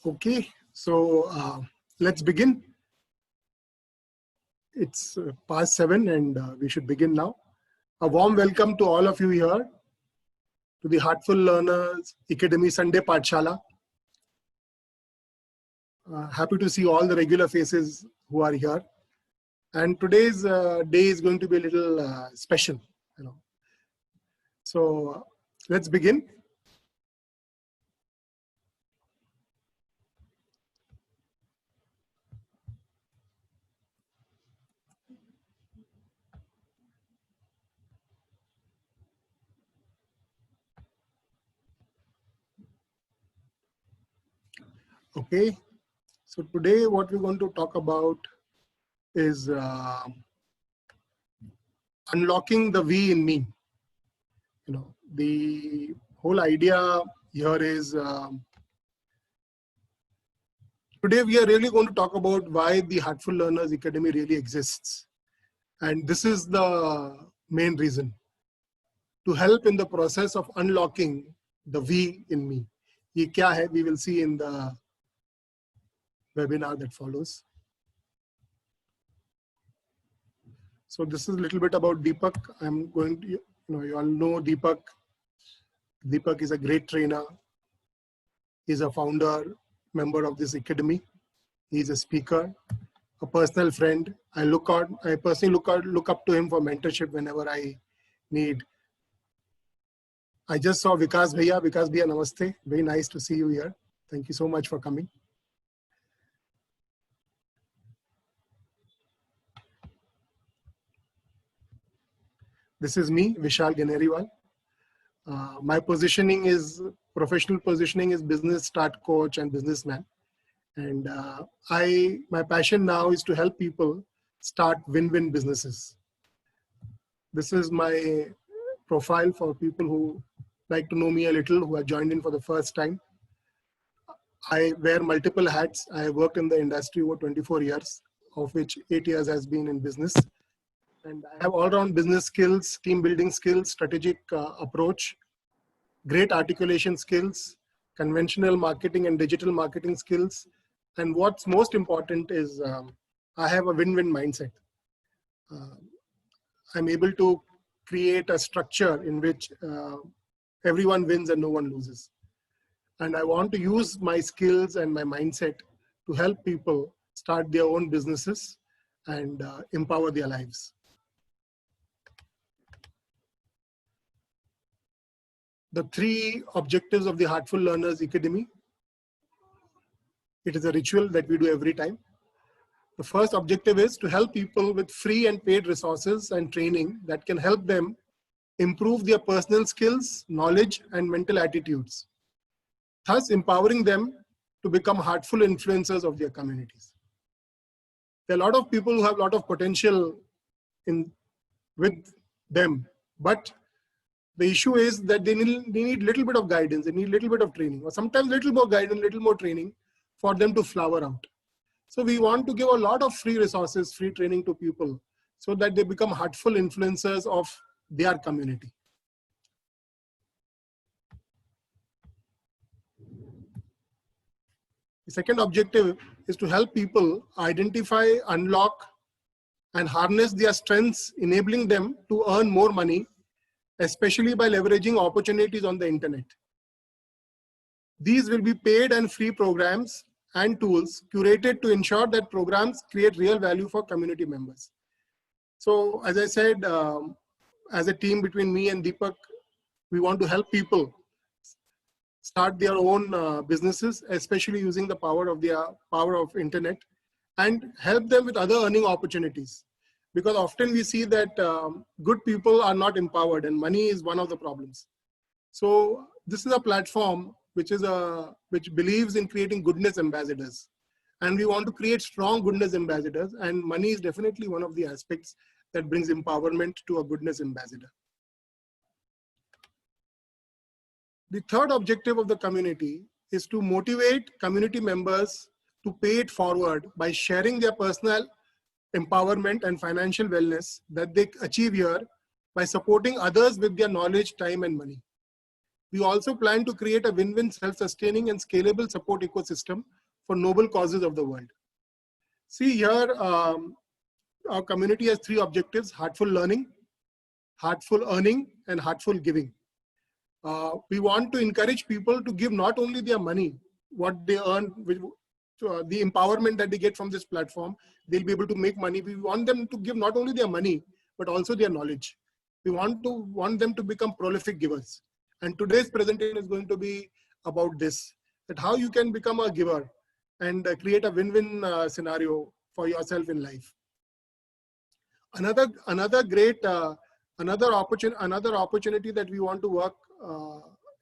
Okay, so let's begin. It's past 7 and we should begin now. A warm welcome to all of you here to the Heartful Learners Academy Sunday Pathshala. Happy to see all the regular faces who are here. And today's day is going to be a little special, you know. So let's begin. Okay, so today what we're going to talk about is unlocking the we in me. You know, the whole idea here is today we are really going to talk about why the Heartful Learners Academy really exists. And this is the main reason, to help in the process of unlocking the we in me. Ye kya hai, we will see in the webinar that follows. So this is a little bit about Deepak. I'm going to, you all know Deepak. Deepak is a great trainer. He's a founder, member of this academy. He's a speaker, a personal friend. I personally look up to him for mentorship whenever I need. I just saw Vikas Bhaiya. Vikas Bhaiya, namaste. Very nice to see you here. Thank you so much for coming. This is me, Vishal Ganeriwal. My positioning is, professional positioning is business start coach and businessman. And my passion now is to help people start win-win businesses. This is my profile for people who like to know me a little, who have joined in for the first time. I wear multiple hats. I have worked in the industry over 24 years, of which 8 years has been in business. And I have all-round business skills, team building skills, strategic approach, great articulation skills, conventional marketing and digital marketing skills. And what's most important is I have a win-win mindset. I'm able to create a structure in which everyone wins and no one loses. And I want to use my skills and my mindset to help people start their own businesses and empower their lives. The 3 objectives of the Heartful Learners Academy. It is a ritual that we do every time. The first objective is to help people with free and paid resources and training that can help them improve their personal skills, knowledge, and mental attitudes, thus empowering them to become heartful influencers of their communities. There are a lot of people who have a lot of potential with them, but the issue is that they need little bit of guidance, they need little bit of training, or sometimes little more guidance, little more training for them to flower out. So we want to give a lot of free resources, free training to people so that they become heartful influencers of their community. The second objective is to help people identify, unlock, and harness their strengths, enabling them to earn more money, especially by leveraging opportunities on the internet. These will be paid and free programs and tools curated to ensure that programs create real value for community members. So as I said, as a team between me and Deepak, we want to help people start their own businesses, especially using the power of internet, and help them with other earning opportunities. Because often we see that good people are not empowered, and money is one of the problems. So this is a platform which believes in creating goodness ambassadors. And we want to create strong goodness ambassadors, and money is definitely one of the aspects that brings empowerment to a goodness ambassador. The third objective of the community is to motivate community members to pay it forward by sharing their personal empowerment and financial wellness that they achieve here by supporting others with their knowledge, time, and money. We also plan to create a win-win, self-sustaining and scalable support ecosystem for noble causes of the world. See here, our community has 3 objectives: heartful learning, heartful earning, and heartful giving. We want to encourage people to give not only their money, what they earn, the empowerment that they get from this platform, they'll be able to make money. We want them to give not only their money, but also their knowledge. We want them to become prolific givers. And today's presentation is going to be about this, that how you can become a giver and create a win-win scenario for yourself in life. Another great another opportunity that we want to work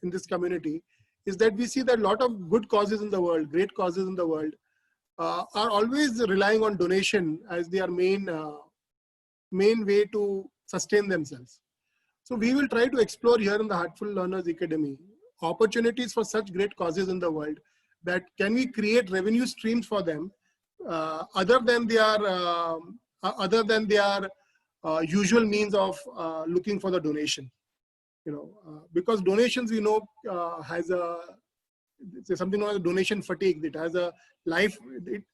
in this community is that we see that a lot of good causes in the world, great causes in the world, are always relying on donation as their main way to sustain themselves. So we will try to explore here in the Heartful Learners Academy opportunities for such great causes in the world, that can we create revenue streams for them other than their usual means of looking for the donation. Because donations, we know, has something known as donation fatigue. It has a life.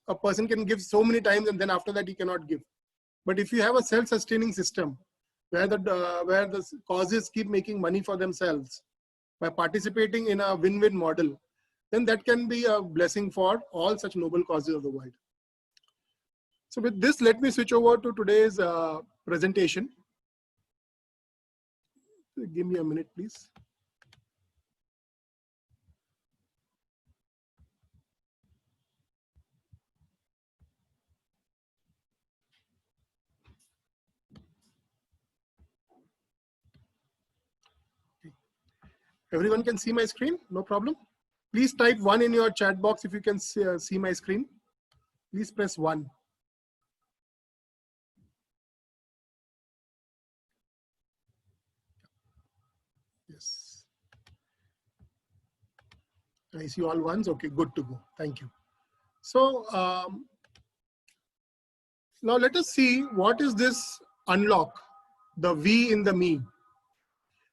A person can give so many times, and then after that he cannot give. But if you have a self-sustaining system where the causes keep making money for themselves by participating in a win-win model, then that can be a blessing for all such noble causes of the world. So with this, let me switch over to today's presentation. Give me a minute, please. Everyone can see my screen? No problem. Please type 1 in your chat box if you can see my screen. Please press 1. Yes. I see all ones. Okay, good to go. Thank you. So now let us see what is this unlock, the we in the me.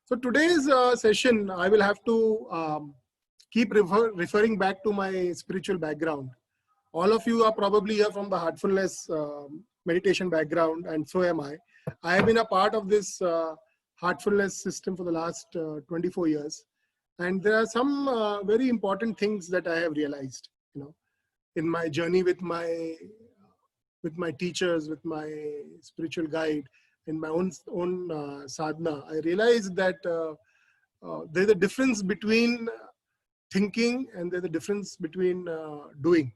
So today's session, I will have to keep referring back to my spiritual background. All of you are probably here from the Heartfulness meditation background, and so am I. I have been a part of this Heartfulness system for the last 24 years. And there are some very important things that I have realized, in my journey with my teachers, with my spiritual guide, in my own sadhana. I realized that there's a difference between thinking and there's a difference between doing.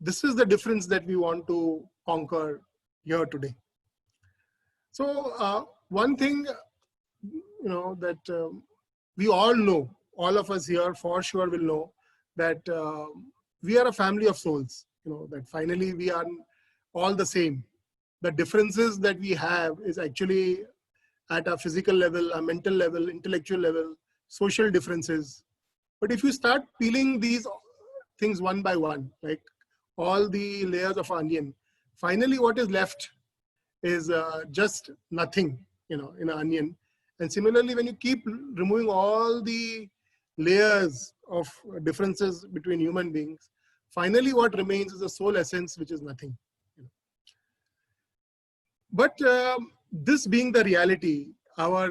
This is the difference that we want to conquer here today. So one thing, that we all know, all of us here for sure will know, that we are a family of souls, that finally we are all the same. The differences that we have is actually at a physical level, a mental level, intellectual level, social differences. But if you start peeling these things one by one, like all the layers of onion, finally what is left is just nothing, in an onion. And similarly, when you keep removing all the layers of differences between human beings, finally what remains is the soul essence, which is nothing. But this being the reality, our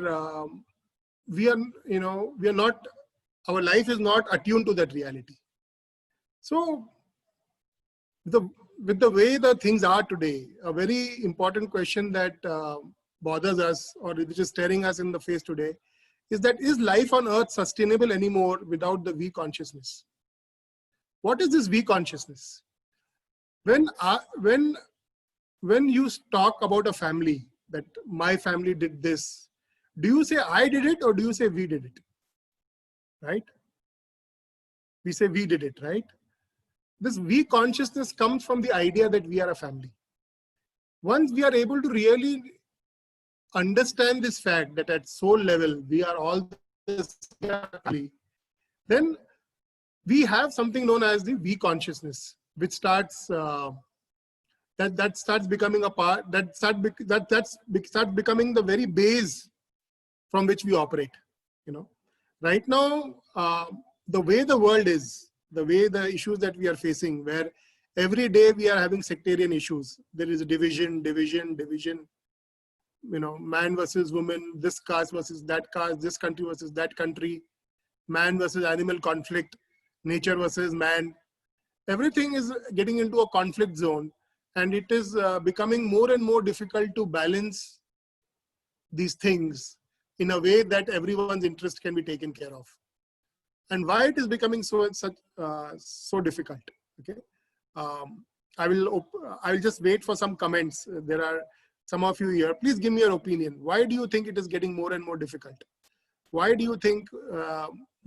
life is not attuned to that reality. So with the way the things are today, a very important question that bothers us, or which is staring us in the face today, is that, is life on earth sustainable anymore without the we consciousness? What is this we consciousness? When you talk about a family, that my family did this, do you say I did it, or do you say we did it? Right? We say we did it, right? This we consciousness comes from the idea that we are a family. Once we are able to really understand this fact that at soul level we are all this family, then we have something known as the we consciousness, which starts that starts becoming a part, that starts becoming the very base from which we operate. Right now, the way the world is, the way the issues that we are facing, where every day we are having sectarian issues. There is a division. Man versus woman, this caste versus that caste, this country versus that country, man versus animal conflict, nature versus man. Everything is getting into a conflict zone, and it is becoming more and more difficult to balance these things in a way that everyone's interest can be taken care of. And why it is becoming so difficult? Okay, I will just wait for some comments. There are some of you here. Please give me your opinion. Why do you think it is getting more and more difficult? Why do you think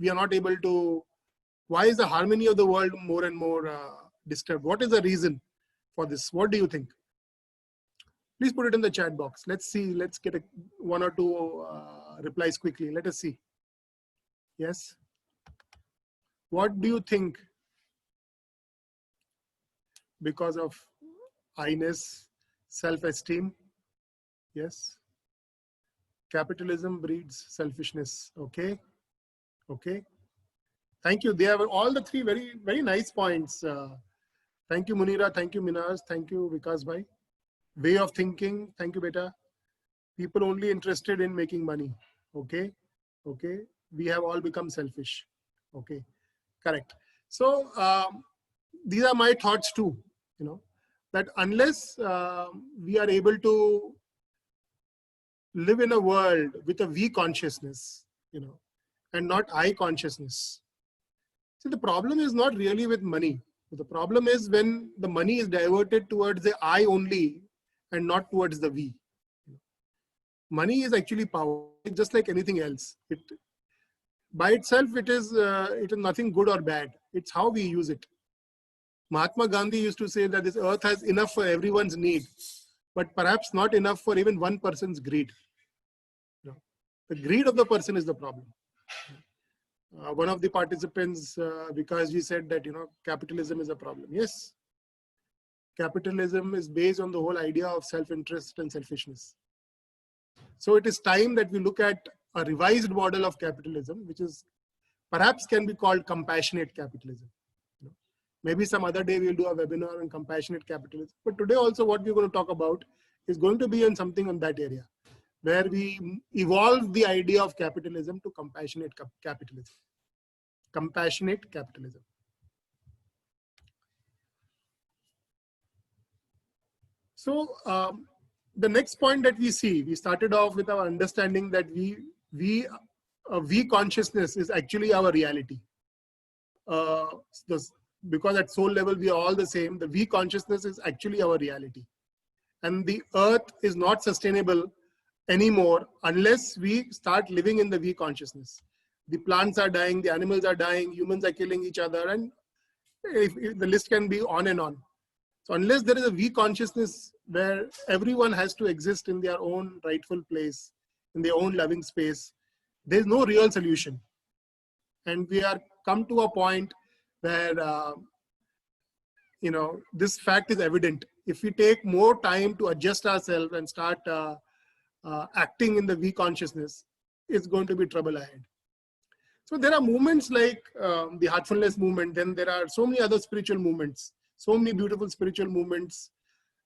we are not able to? Why is the harmony of the world more and more disturbed? What is the reason for this? What do you think? Please put it in the chat box. Let's see. Let's get one or two replies quickly. Let us see. Yes. What do you think? Because of I-ness, self-esteem? Yes. Capitalism breeds selfishness. Okay. Okay. Thank you. They have all the three very, very nice points. Thank you, Munira. Thank you, Minaz. Thank you, Vikas bhai. Way of thinking. Thank you, beta. People only interested in making money. Okay. Okay. We have all become selfish. Okay. Correct. So these are my thoughts too, that unless we are able to live in a world with a we consciousness, and not I consciousness. See, the problem is not really with money. The problem is when the money is diverted towards the I only and not towards the we. Money is actually power, just like anything else. By itself, it is nothing good or bad. It's how we use it. Mahatma Gandhi used to say that this earth has enough for everyone's need, but perhaps not enough for even one person's greed. The greed of the person is the problem. One of the participants, Vikasji, said that capitalism is a problem. Yes, capitalism is based on the whole idea of self-interest and selfishness. So it is time that we look at a revised model of capitalism, which is perhaps can be called compassionate capitalism. Maybe some other day we'll do a webinar on compassionate capitalism. But today also what we're going to talk about is going to be on something on that area, where we evolve the idea of capitalism to compassionate capitalism. Compassionate capitalism. So the next point that we see, we started off with our understanding that we consciousness is actually our reality. Because at soul level we are all the same, the we consciousness is actually our reality. And the earth is not sustainable anymore unless we start living in the we consciousness. The plants are dying, the animals are dying, humans are killing each other, and if the list can be on and on. So unless there is a we consciousness where everyone has to exist in their own rightful place, in their own loving space, there's no real solution. And we are come to a point where this fact is evident. If we take more time to adjust ourselves and start acting in the we consciousness, it's going to be trouble ahead. So there are movements like the Heartfulness movement. Then there are so many other spiritual movements, so many beautiful spiritual movements,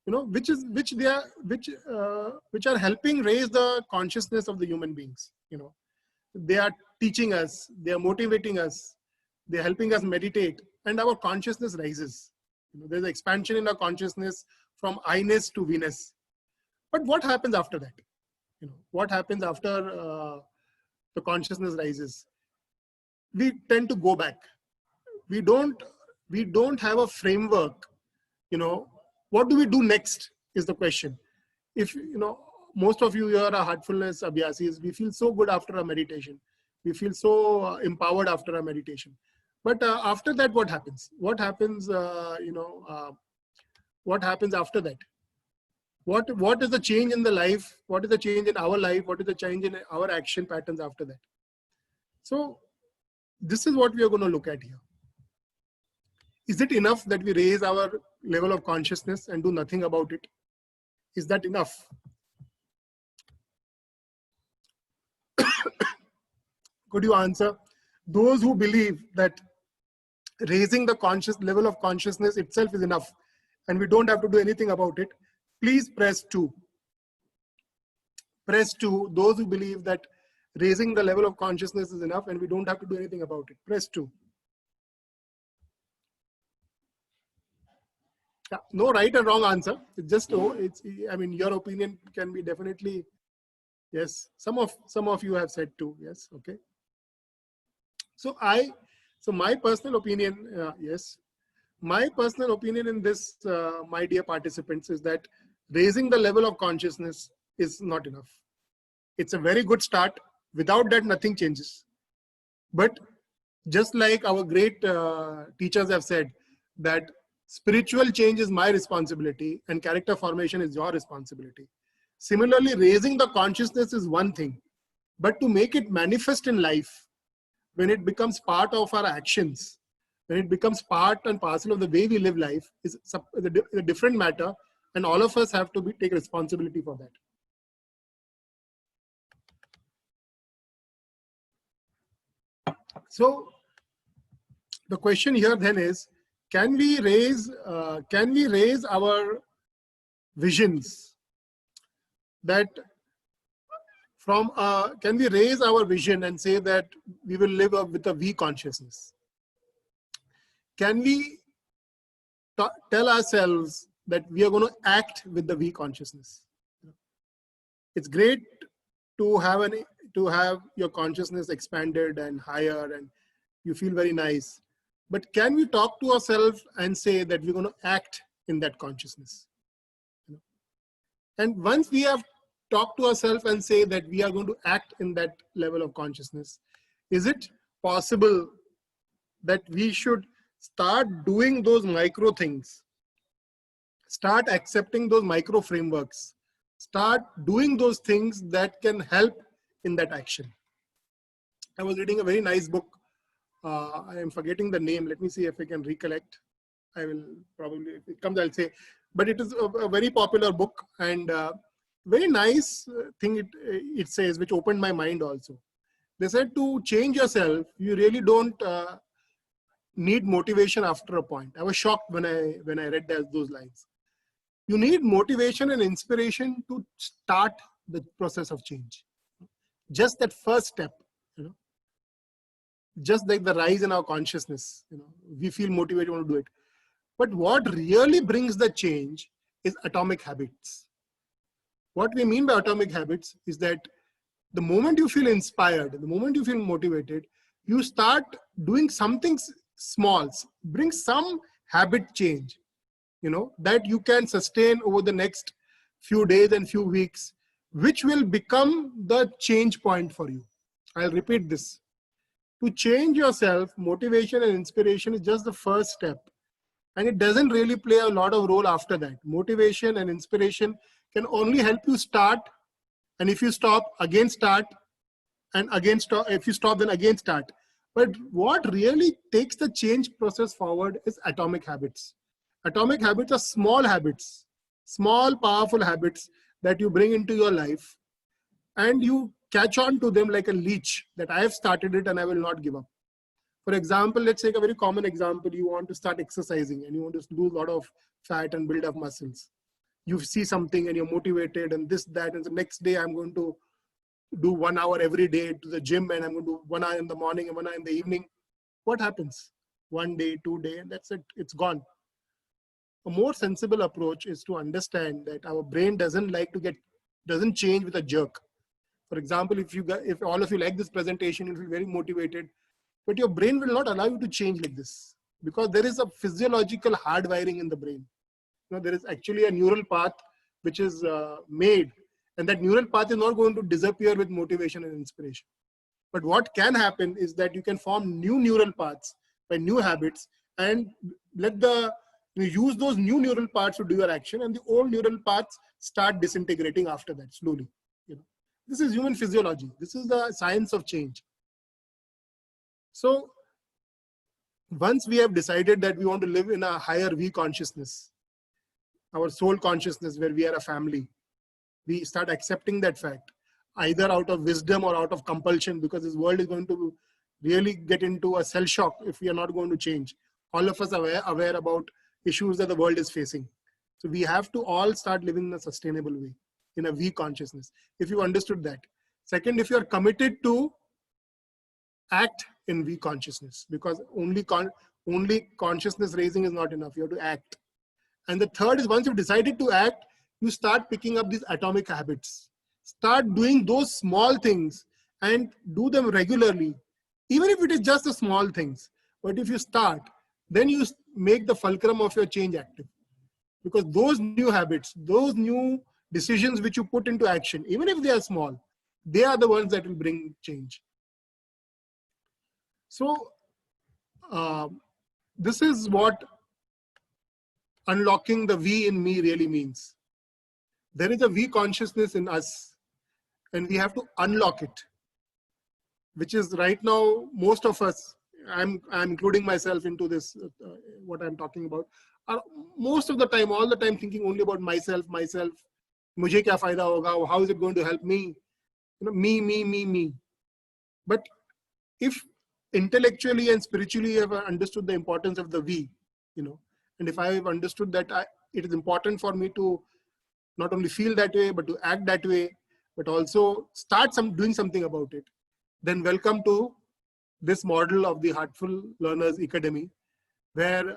which are helping raise the consciousness of the human beings. They are teaching us, they are motivating us, they are helping us meditate, and our consciousness rises. There's an expansion in our consciousness from I-ness to we-ness. But what happens after that? What happens after the consciousness rises? We tend to go back. We don't have a framework. What do we do next is the question. If most of you here are Heartfulness Abhyasis, we feel so good after a meditation. We feel so empowered after a meditation. But after that, what happens? What happens? What happens after that? What is the change in the life? What is the change in our life? What is the change in our action patterns after that? So this is what we are going to look at here. Is it enough that we raise our level of consciousness and do nothing about it? Is that enough? Could you answer? Those who believe that raising the conscious level of consciousness itself is enough and we don't have to do anything about it, please press 2. Press 2. Those who believe that raising the level of consciousness is enough and we don't have to do anything about it. Press 2. Yeah, no right and wrong answer. It's just, I mean, your opinion can be definitely, yes. Some of you have said 2. Yes. Okay. So my personal opinion, yes. My personal opinion in this, my dear participants, is that raising the level of consciousness is not enough. It's a very good start. Without that, nothing changes. But just like our great teachers have said, that spiritual change is my responsibility and character formation is your responsibility. Similarly, raising the consciousness is one thing, but to make it manifest in life, when it becomes part of our actions, when it becomes part and parcel of the way we live life, is a different matter, and all of us have to take responsibility for that. So the question here then is, can we raise our visions that can we raise our vision and say that we will live with a we consciousness? Can we tell ourselves that we are going to act with the we consciousness? It's great to have your consciousness expanded and higher and you feel very nice. But can we talk to ourselves and say that we're going to act in that consciousness? And once we have talked to ourselves and say that we are going to act in that level of consciousness, is it possible that we should start doing those micro things, start accepting those micro frameworks, start doing those things that can help in that action? I was reading a very nice book. I am forgetting the name. Let me see if I can recollect. I will probably, if it comes, I'll say. But it is a very popular book and very nice thing it says, which opened my mind also. They said to change yourself, you really don't need motivation after a point. I was shocked when I read those lines. You need motivation and inspiration to start the process of change. Just that first step, just like the rise in our consciousness, we feel motivated, want to do it. But what really brings the change is atomic habits. What we mean by atomic habits is that the moment you feel inspired, the moment you feel motivated, you start doing something small, bring some habit change, that you can sustain over the next few days and few weeks, which will become the change point for you. I'll repeat this. To change yourself, motivation and inspiration is just the first step. And it doesn't really play a lot of role after that. Motivation and inspiration can only help you start. And if you stop, again start. And again stop. If you stop, then again start. But what really takes the change process forward is atomic habits. Atomic habits are small habits, small powerful habits that you bring into your life. And you catch on to them like a leech, that I have started it and I will not give up. For example, let's take a very common example. You want to start exercising and you want to lose a lot of fat and build up muscles. You see something and you're motivated and this, that, and the next day I'm going to do 1 hour every day to the gym and I'm going to do 1 hour in the morning and 1 hour in the evening. What happens? 1 day, 2 days, and that's it. It's gone. A more sensible approach is to understand that our brain doesn't change with a jerk. For example, if all of you like this presentation, you feel very motivated, but your brain will not allow you to change like this because there is a physiological hardwiring in the brain. There is actually a neural path which is made, and that neural path is not going to disappear with motivation and inspiration. But what can happen is that you can form new neural paths by new habits and use those new neural paths to do your action, and the old neural paths start disintegrating after that slowly. This is human physiology. This is the science of change. So once we have decided that we want to live in a higher we consciousness, our soul consciousness, where we are a family, we start accepting that fact. either out of wisdom or out of compulsion, because this world is going to really get into a cell shock if we are not going to change. All of us are aware about issues that the world is facing. So we have to all start living in a sustainable way, in a V consciousness, if you understood that. Second, if you are committed to act in V consciousness, because only consciousness raising is not enough. You have to act. And the third is, once you've decided to act, you start picking up these atomic habits. Start doing those small things and do them regularly, even if it is just the small things. But if you start, then you make the fulcrum of your change active. Because those new habits, those new decisions which you put into action, even if they are small, they are the ones that will bring change. So this is what unlocking the V in me really means. There is a V consciousness in us, and we have to unlock it, which is right now, most of us, I'm including myself into this, what I'm talking about, are most of the time, all the time thinking only about myself, mujhe kya fayda hoga, how is it going to help me, me. But if intellectually and spiritually you have understood the importance of the V, and if I have understood that it is important for me to not only feel that way, but to act that way, but also start doing something about it, then welcome to this model of the Heartful Learners Academy, where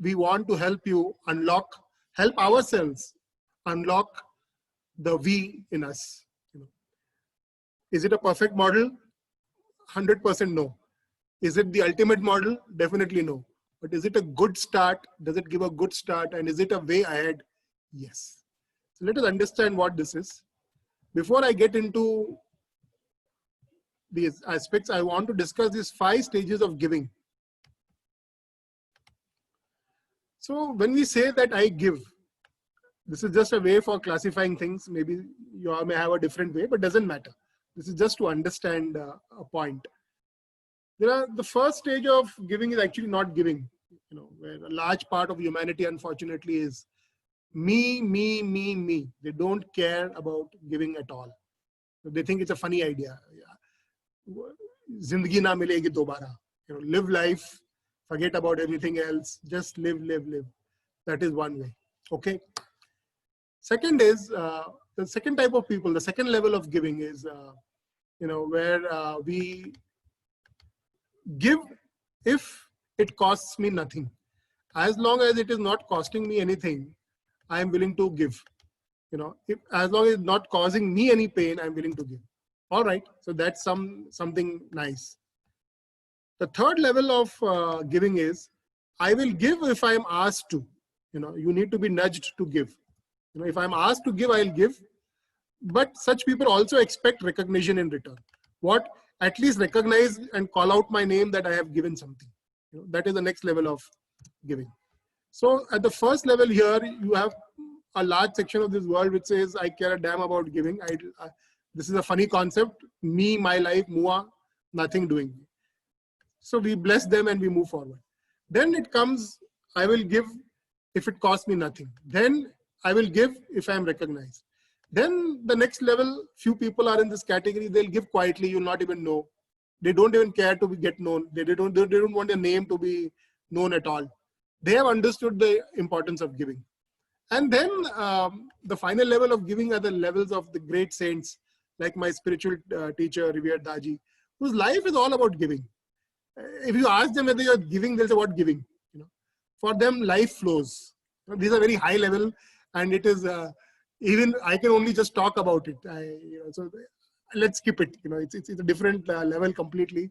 we want to help you help ourselves unlock the V in us. Is it a perfect model? 100% no. Is it the ultimate model? Definitely no. But is it a good start? Does it give a good start? And is it a way ahead? Yes. So let us understand what this is. Before I get into these aspects, I want to discuss these 5 stages of giving. So when we say that I give, this is just a way for classifying things. Maybe you all may have a different way, but doesn't matter. This is just to understand a point. The first stage of giving is actually not giving, where a large part of humanity, unfortunately, is me. They don't care about giving at all. They think it's a funny idea. Zindagi na milegi dobara. Live life, forget about everything else, just live. That is one way. Okay. Second is, the second type of people, the second level of giving is, where we give if it costs me nothing. As long as it is not costing me anything, I am willing to give. As long as it's not causing me any pain, I'm willing to give. All right, so that's something nice. The third level of giving is, I will give if I am asked to. You need to be nudged to give. If I'm asked to give, I'll give. But such people also expect recognition in return. What? At least recognize and call out my name that I have given something. That is the next level of giving. So at the first level here, you have a large section of this world which says, I care a damn about giving. This is a funny concept. Me, my life, mua, nothing doing. So we bless them and we move forward. Then it comes, I will give if it costs me nothing. Then I will give if I am recognized. Then the next level, few people are in this category. They'll give quietly. You'll not even know. They don't even care to get known. They don't want their name to be known at all. They have understood the importance of giving. And then the final level of giving are the levels of the great saints, like my spiritual teacher, Revered Daji, whose life is all about giving. If you ask them whether you're giving, they'll say, what giving? For them, life flows. These are very high level, and it is even I can only just talk about it. So let's skip it. It's a different level completely,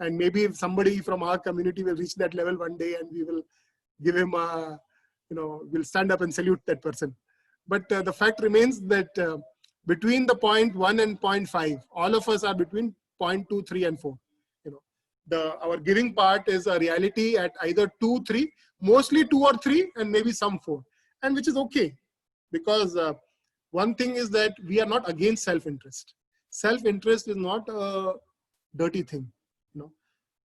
and maybe if somebody from our community will reach that level one day, and we will give him we'll stand up and salute that person. But the fact remains that between the 0.1 and 0.5, all of us are between 0.2, 3, and 4. Our giving part is a reality at either 2, 3, mostly 2 or 3, and maybe some 4, and which is okay, because one thing is that we are not against self-interest. Self-interest is not a dirty thing.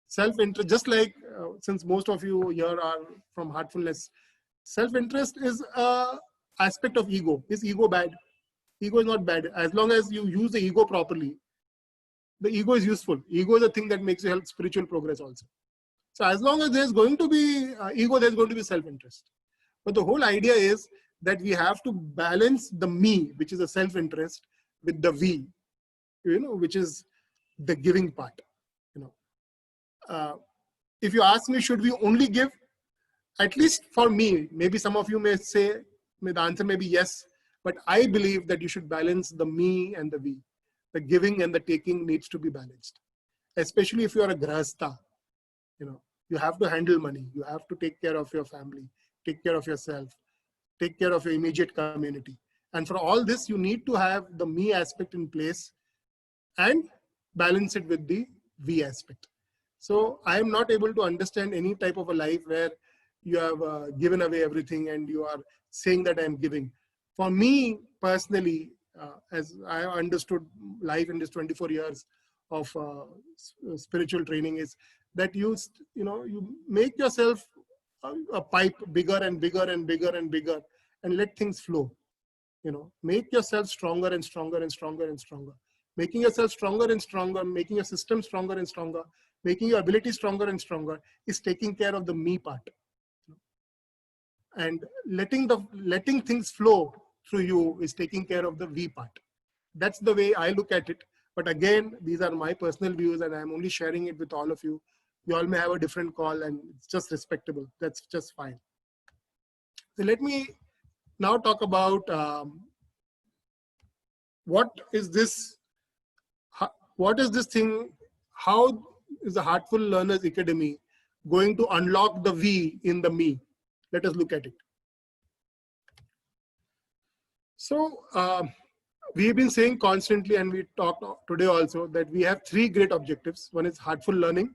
Self-interest, just like since most of you here are from Heartfulness, self-interest is an aspect of ego. Is ego bad? Ego is not bad. As long as you use the ego properly, the ego is useful. Ego is a thing that makes you help spiritual progress also. So as long as there's going to be ego, there's going to be self-interest. But the whole idea is that we have to balance the me, which is a self-interest, with the we, which is the giving part. If you ask me, should we only give? At least for me, maybe some of you may say, the answer may be yes, but I believe that you should balance the me and the we. The giving and the taking needs to be balanced. Especially if you are a grahastha, you have to handle money. You have to take care of your family, take care of yourself, take care of your immediate community. And for all this, you need to have the me aspect in place and balance it with the we aspect. So I am not able to understand any type of a life where you have given away everything and you are saying that I am giving. For me personally, as I understood life in this 24 years of spiritual training, is that you make yourself a pipe bigger and bigger and bigger and bigger, and let things flow. Make yourself stronger and stronger and stronger and stronger. Making yourself stronger and stronger, making your system stronger and stronger, making your ability stronger and stronger is taking care of the me part. And letting things flow through you is taking care of the we part. That's the way I look at it. But again, these are my personal views and I'm only sharing it with all of you. You all may have a different call and it's just respectable. That's just fine. So let me now talk about what is this thing? How is the Heartful Learners Academy going to unlock the we in the me? Let us look at it. So we've been saying constantly, and we talked today also, that we have three great objectives. One is heartful learning,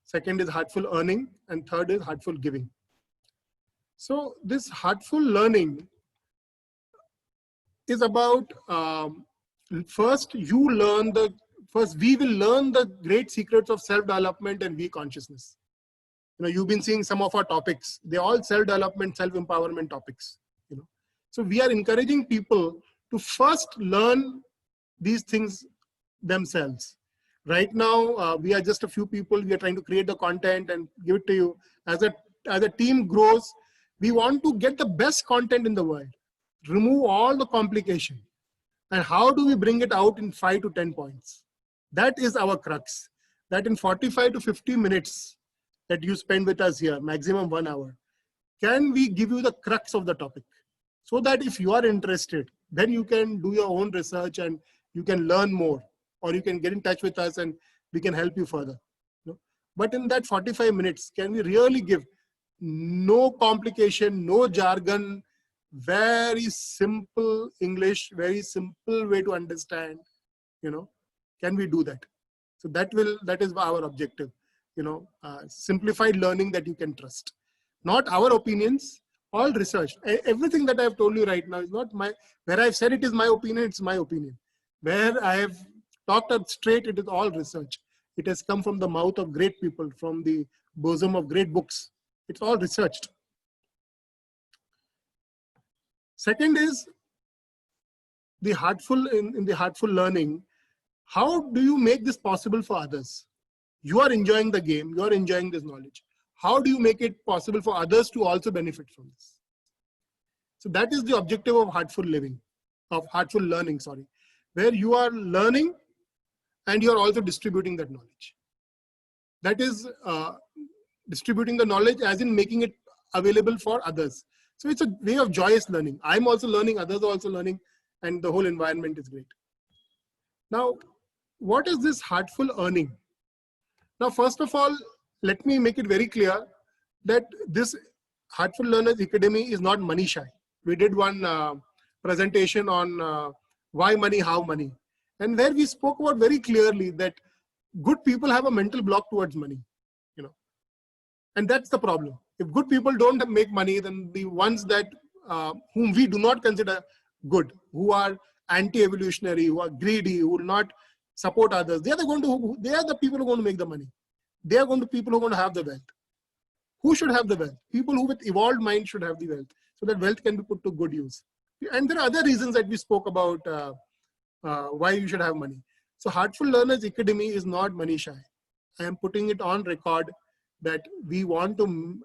second is heartful earning, and third is heartful giving. So this heartful learning is about first we will learn the great secrets of self-development and we consciousness. You've been seeing some of our topics. They're all self-development, self-empowerment topics. So we are encouraging people to first learn these things themselves. Right now, we are just a few people. We are trying to create the content and give it to you. As a team grows, we want to get the best content in the world. Remove all the complication. And how do we bring it out in 5 to 10 points? That is our crux. That in 45 to 50 minutes that you spend with us here, maximum 1 hour, can we give you the crux of the topic? So that if you are interested, then you can do your own research and you can learn more, or you can get in touch with us and we can help you further. But in that 45 minutes, can we really give no complication, no jargon, very simple English, very simple way to understand, can we do that? So that is our objective, simplified learning that you can trust. Not our opinions, all research. Everything that I've told you right now is not where I've said it is my opinion, it's my opinion. Where I have talked up straight, it is all research. It has come from the mouth of great people, from the bosom of great books. It's all researched. Second is the heartful, in the heartful learning. How do you make this possible for others? You are enjoying the game, you are enjoying this knowledge. How do you make it possible for others to also benefit from this? So that is the objective of heartful learning, where you are learning and you are also distributing that knowledge. That is distributing the knowledge as in making it available for others. So it's a way of joyous learning. I'm also learning, others are also learning, and the whole environment is great. Now, what is this heartful earning? Now, first of all, let me make it very clear that this Heartful Learners Academy is not money shy. We did one presentation on why money, how money, and where we spoke about very clearly that good people have a mental block towards money, and that's the problem. If good people don't make money, then the ones that whom we do not consider good, who are anti-evolutionary, who are greedy, who will not support others, they are the people who are going to make the money. They are going to people who are going to have the wealth. Who should have the wealth? People who with evolved mind should have the wealth, so that wealth can be put to good use. And there are other reasons that we spoke about why you should have money. So Heartful Learners Academy is not money shy. I am putting it on record that we want to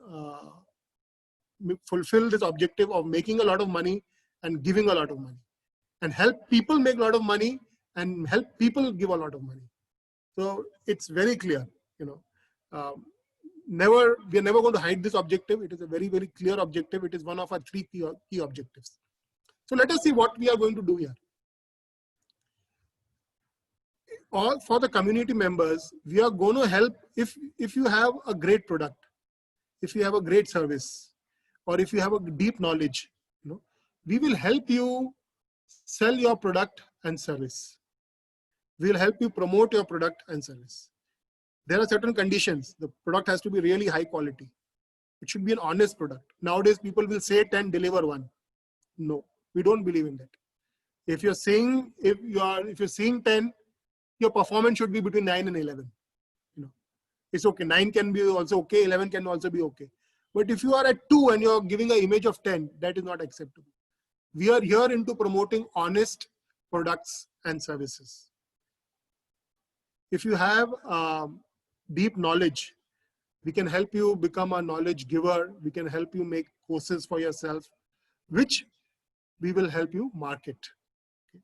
fulfill this objective of making a lot of money and giving a lot of money, and help people make a lot of money and help people give a lot of money. So it's very clear, you know. We are never going to hide this objective. It is a very, very clear objective. It is one of our three key objectives. So let us see what we are going to do here. All for the community members, we are going to help if you have a great product, if you have a great service, or if you have a deep knowledge, you know, we will help you sell your product and service. We will help you promote your product and service. There are certain conditions. The product has to be really high quality. It should be an honest product. Nowadays, people will say 10, deliver 1. No, we don't believe in that. If you're saying 10, your performance should be between 9 and 11. You know, it's okay. 9 can be also okay. 11 can also be okay. But if you are at 2 and you're giving an image of 10, that is not acceptable. We are here into promoting honest products and services. If you have deep knowledge, we can help you become a knowledge giver. We can help you make courses for yourself, which we will help you market. Okay.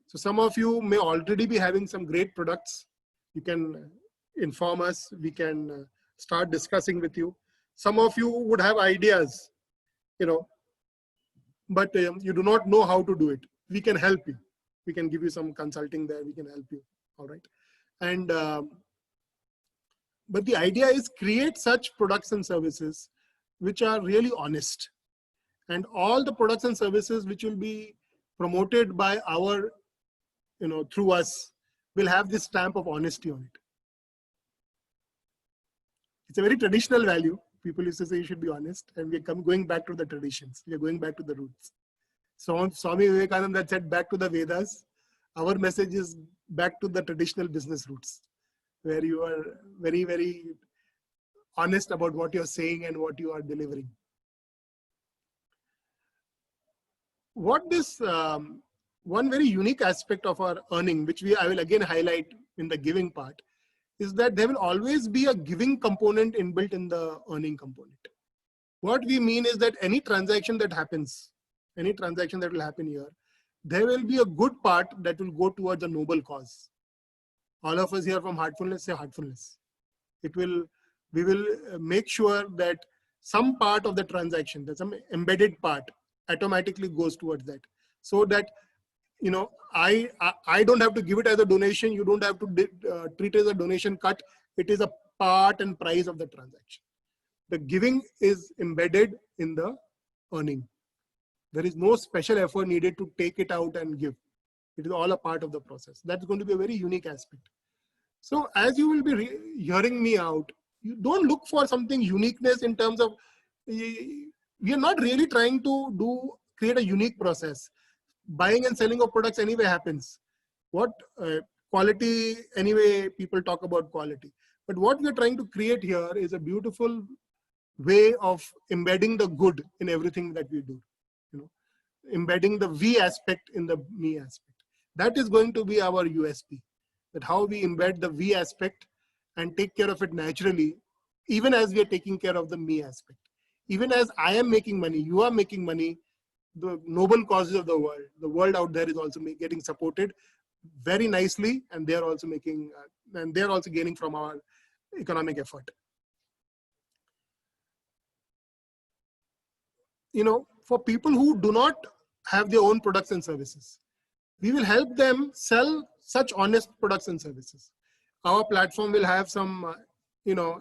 So some of you may already be having some great products. You can inform us. We can start discussing with you. Some of you would have ideas, you know, but you do not know how to do it. We can help you. We can give you some consulting there. We can help you. All right. And but the idea is create such products and services which are really honest. And all the products and services which will be promoted by our, you know, through us, will have this stamp of honesty on it. It's a very traditional value. People used to say you should be honest, and we're going back to the traditions. We're going back to the roots. So Swami Vivekananda said, back to the Vedas. Our message is back to the traditional business roots, where you are very, very honest about what you're saying and what you are delivering. What this one very unique aspect of our earning, which I will again highlight in the giving part, is that there will always be a giving component inbuilt in the earning component. What we mean is that any transaction that happens, any transaction that will happen here, there will be a good part that will go towards a noble cause. All of us here from Heartfulness say Heartfulness. We will make sure that some part of the transaction, that some embedded part, automatically goes towards that, so that, you know, I don't have to give it as a donation. You don't have to treat it as a donation cut. It is a part and price of the transaction. The giving is embedded in the earning. There is no special effort needed to take it out and give. It is all a part of the process. That's going to be a very unique aspect. So as you will be hearing me out, you don't look for something uniqueness in terms of, we are not really trying to create a unique process. Buying and selling of products anyway happens. What quality, anyway, people talk about quality. But what we're trying to create here is a beautiful way of embedding the good in everything that we do. You know, embedding the we aspect in the me aspect. That is going to be our USP. That how we embed the we aspect and take care of it naturally, even as we are taking care of the me aspect. Even as I am making money, you are making money, the noble causes of the world out there is also getting supported very nicely, and they are also making, and they are also gaining from our economic effort. You know, for people who do not have their own products and services, we will help them sell such honest products and services. Our platform will have some, you know,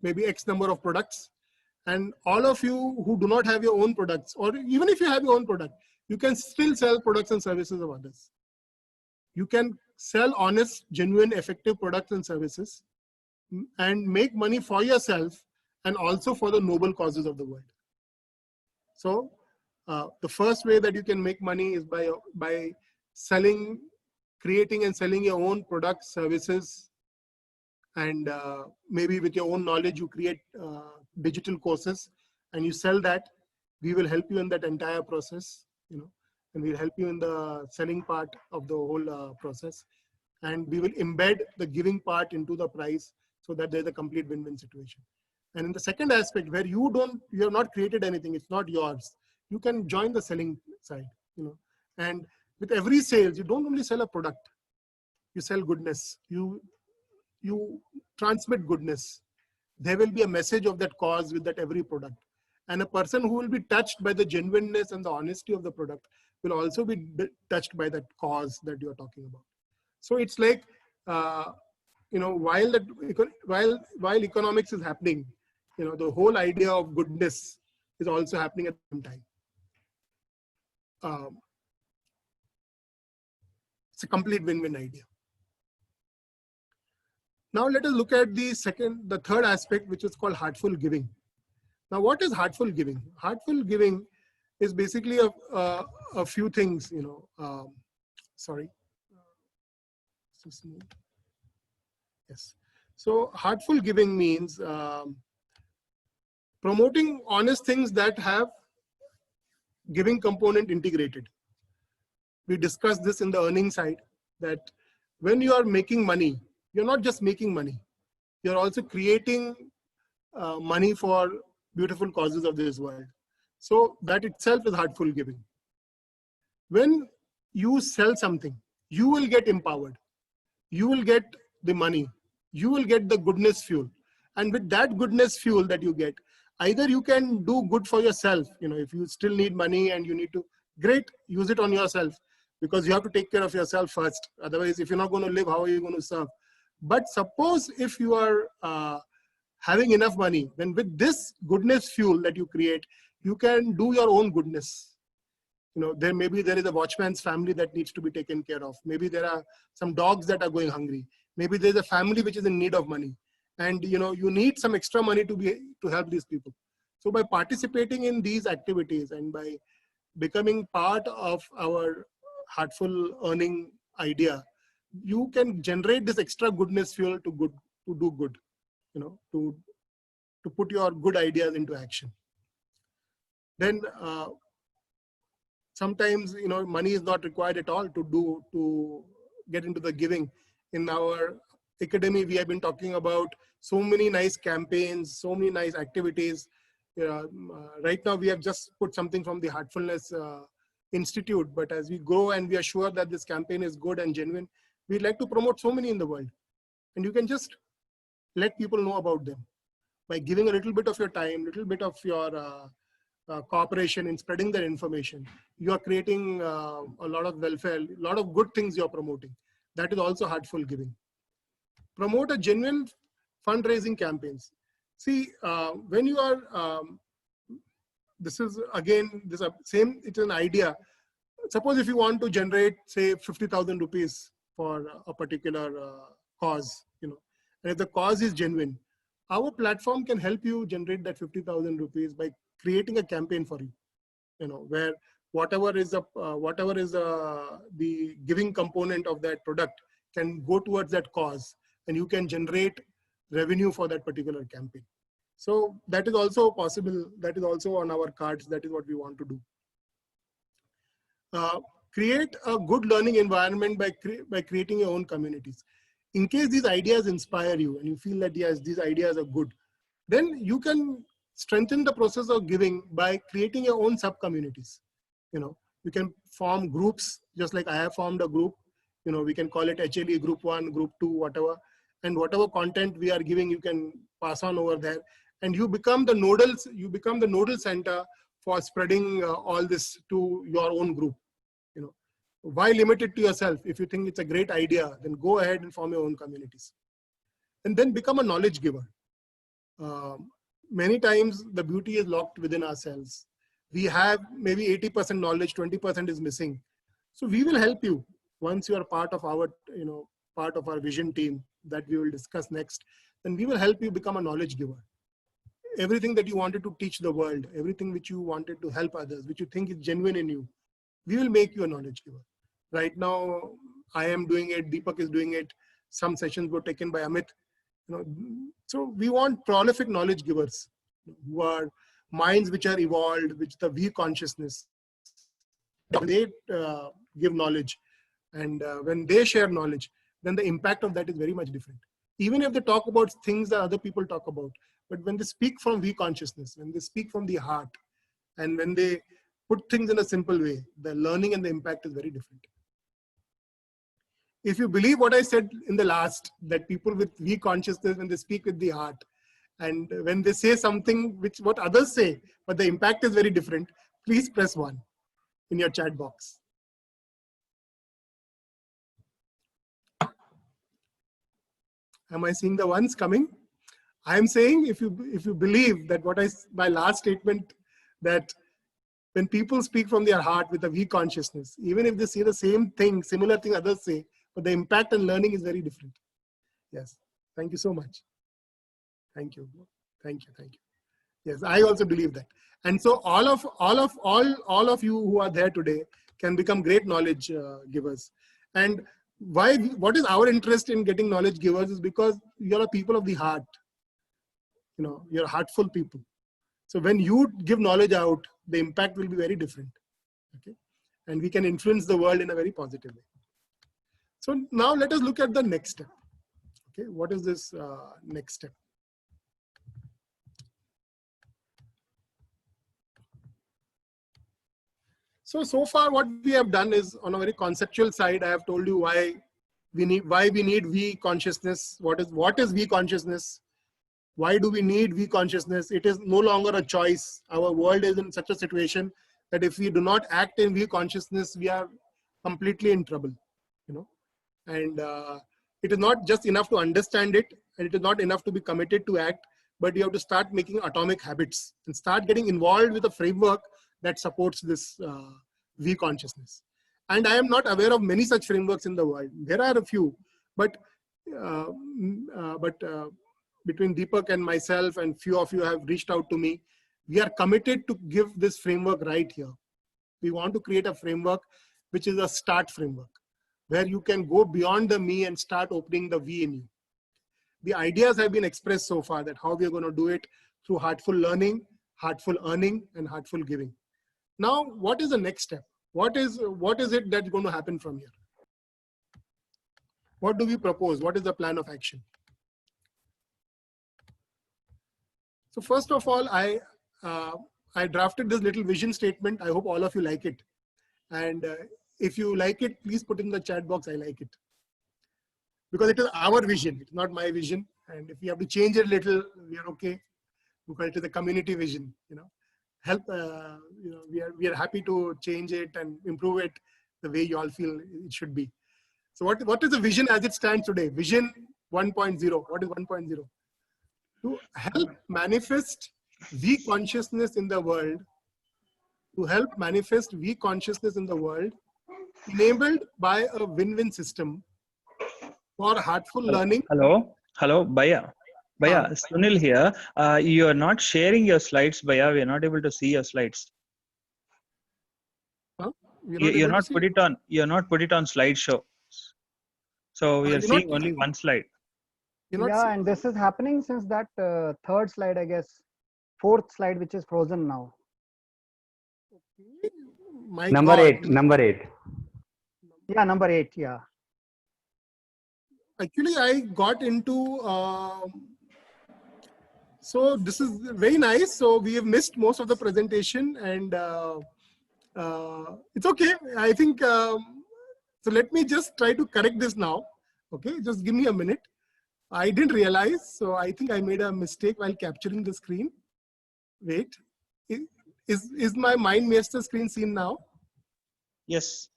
maybe X number of products. And all of you who do not have your own products, or even if you have your own product, you can still sell products and services of others. You can sell honest, genuine, effective products and services and make money for yourself and also for the noble causes of the world. So the first way that you can make money is by selling, creating and selling your own products, services, and maybe with your own knowledge, you create digital courses and you sell that. We will help you in that entire process. You know, and we'll help you in the selling part of the whole process. And we will embed the giving part into the price so that there's a complete win-win situation. And in the second aspect, where you have not created anything, it's not yours, you can join the selling side, and with every sales, you don't only sell a product, you sell goodness, you transmit goodness. There will be a message of that cause with that every product. And a person who will be touched by the genuineness and the honesty of the product will also be touched by that cause that you're talking about. So it's like, while economics is happening, the whole idea of goodness is also happening at the same time. It's a complete win-win idea. Now let us look at the third aspect, which is called heartful giving. Now, what is heartful giving? Heartful giving is basically a few things, sorry. Yes. So heartful giving means promoting honest things that have giving component integrated. We discussed this in the earning side, that when you are making money, you're not just making money, you're also creating money for beautiful causes of this world. So that itself is heartful giving. When you sell something, you will get empowered. You will get the money. You will get the goodness fuel. And with that goodness fuel that you get, either you can do good for yourself. If you still need money and you need to, great, use it on yourself, because you have to take care of yourself first. Otherwise, if you're not going to live, how are you going to serve? But suppose if you are having enough money, then with this goodness fuel that you create, you can do your own goodness. There is a watchman's family that needs to be taken care of. Maybe there are some dogs that are going hungry. Maybe there's a family which is in need of money, and you need some extra money to help these people. So by participating in these activities and by becoming part of our heartful earning idea, you can generate this extra goodness fuel to do good, to put your good ideas into action. Then sometimes money is not required at all to get into the giving. In our academy, we have been talking about so many nice campaigns, so many nice activities. Right now we have just put something from the Heartfulness Institute, but as we grow and we are sure that this campaign is good and genuine, we'd like to promote so many in the world. And you can just let people know about them by giving a little bit of your time, little bit of your cooperation in spreading their information. You are creating a lot of welfare, a lot of good things you're promoting. That is also heartful giving. Promote a genuine fundraising campaigns. See, when you are, this is again, it's an idea. Suppose if you want to generate, say, 50,000 rupees for a particular cause, and if the cause is genuine, our platform can help you generate that 50,000 rupees by creating a campaign for you, where whatever is the giving component of that product can go towards that cause, and you can generate revenue for that particular campaign. So that is also possible. That is also on our cards. That is what we want to do. Create a good learning environment by creating your own communities. In case these ideas inspire you and you feel that yes, these ideas are good, then you can strengthen the process of giving by creating your own sub-communities. You can form groups, just like I have formed a group. We can call it HLE group 1, group 2, whatever. And whatever content we are giving, you can pass on over there. And you become the nodal center for spreading all this to your own group. Why limit it to yourself? If you think it's a great idea, then go ahead and form your own communities. And then become a knowledge giver. Many times the beauty is locked within ourselves. We have maybe 80% knowledge, 20% is missing. So we will help you once you are part of our vision team that we will discuss next. Then we will help you become a knowledge giver. Everything that you wanted to teach the world, everything which you wanted to help others, which you think is genuine in you, we will make you a knowledge giver. Right now, I am doing it, Deepak is doing it. Some sessions were taken by Amit. So we want prolific knowledge givers who are minds which are evolved, which the V consciousness. they give knowledge and when they share knowledge, then the impact of that is very much different. Even if they talk about things that other people talk about, but when they speak from we consciousness, when they speak from the heart, and when they put things in a simple way, the learning and the impact is very different. If you believe what I said in the last, that people with we consciousness, when they speak with the heart, and when they say something which what others say, but the impact is very different, please press 1 in your chat box. Am I seeing the ones coming? I am saying if you believe that my last statement, that when people speak from their heart with a we consciousness, even if they say the same thing, similar thing others say, but the impact and learning is very different. Yes. Thank you so much. Thank you. Thank you. Thank you. Yes, I also believe that. And so all of you who are there today can become great knowledge givers. And what is our interest in getting knowledge givers is because you're a people of the heart. You know, you're heartful people. So when you give knowledge out, the impact will be very different. Okay, and we can influence the world in a very positive way. So now let us look at the next step. Okay, what is this next step? So far what we have done is, on a very conceptual side, I have told you why we need we consciousness. What is we consciousness? Why do we need we consciousness? It is no longer a choice. Our world is in such a situation that if we do not act in we consciousness, we are completely in trouble. You know, and it is not just enough to understand it, and it is not enough to be committed to act, but you have to start making atomic habits and start getting involved with a framework that supports this we consciousness. And I am not aware of many such frameworks in the world. There are a few, but between Deepak and myself, and few of you have reached out to me, we are committed to give this framework right here. We want to create a framework which is a start framework, where you can go beyond the me and start opening the we in you. The ideas have been expressed so far, that how we are going to do it through heartful learning, heartful earning, and heartful giving. Now, what is the next step? What is it that's going to happen from here? What do we propose? What is the plan of action? So first of all, I drafted this little vision statement. I hope all of you like it. And if you like it, please put in the chat box, I like it. Because it is our vision, it's not my vision. And if we have to change it a little, we are okay. Because it is a community vision, you know. Help, you know, we are happy to change it and improve it the way you all feel it should be. So what is the vision as it stands today? Vision 1.0. What is 1.0? To help manifest we consciousness in the world, enabled by a win-win system for heartful learning. Hello, Bhaiya. Bhaiya, Sunil here. You are not sharing your slides, Bhaiya. We are not able to see your slides. Huh? You're not put it on slideshow. So we are seeing only one slide. Yeah, and this is happening since that third slide, I guess, fourth slide, which is frozen now. Number 8. Yeah, number 8. Yeah. Actually, I got into. So this is very nice. So we have missed most of the presentation, and it's okay. I think. So let me just try to correct this now. Okay, just give me a minute. I didn't realize, so I think I made a mistake while capturing the screen. Wait, is my Mind Master screen seen now? Yes.